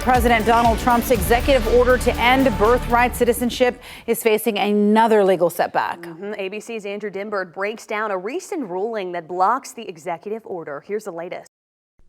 President Donald Trump's executive order to end birthright citizenship is facing another legal setback. ABC's Andrew Dimbert breaks down a recent ruling that blocks the executive order. Here's the latest.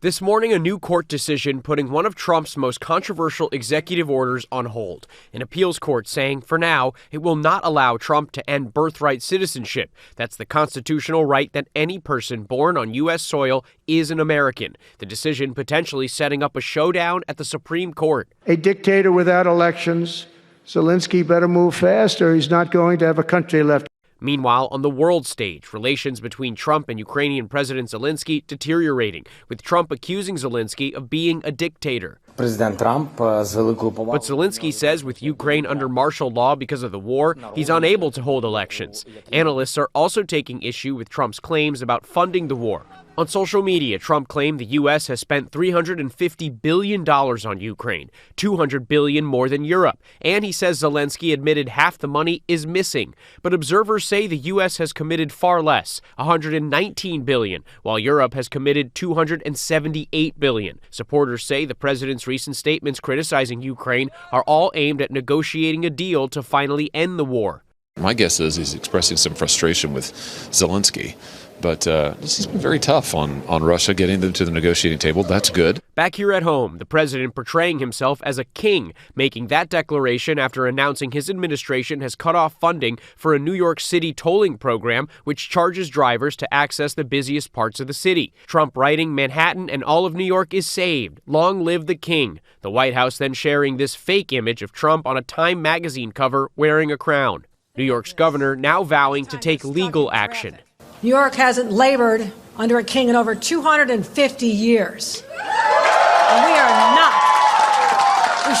This morning, a new court decision putting one of Trump's most controversial executive orders on hold. An appeals court saying, for now, it will not allow Trump to end birthright citizenship. That's the constitutional right that any person born on U.S. soil is an American. The decision potentially setting up a showdown at the Supreme Court. A dictator without elections. Zelensky better move fast or he's not going to have a country left. Meanwhile, on the world stage, relations between Trump and Ukrainian President Zelensky deteriorating, with Trump accusing Zelensky of being a dictator. But Zelensky says with Ukraine under martial law because of the war, he's unable to hold elections. Analysts are also taking issue with Trump's claims about funding the war. On social media, Trump claimed the U.S. has spent $350 billion on Ukraine, $200 billion more than Europe, and he says Zelensky admitted half the money is missing. But observers say the U.S. has committed far less, $119 billion, while Europe has committed $278 billion. Supporters say the president's recent statements criticizing Ukraine are all aimed at negotiating a deal to finally end the war. My guess is he's expressing some frustration with Zelensky. But this has been very tough on Russia getting them to the negotiating table. That's good. Back here at home, the president portraying himself as a king, making that declaration after announcing his administration has cut off funding for a New York City tolling program which charges drivers to access the busiest parts of the city. Trump writing, Manhattan and all of New York is saved. Long live the king. The White House then sharing this fake image of Trump on a Time magazine cover wearing a crown. New York's governor now vowing to take legal action. New York hasn't labored under a king in over 250 years. And we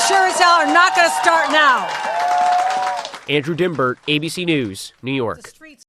sure as hell are not going to start now. Andrew Dimbert, ABC News, New York.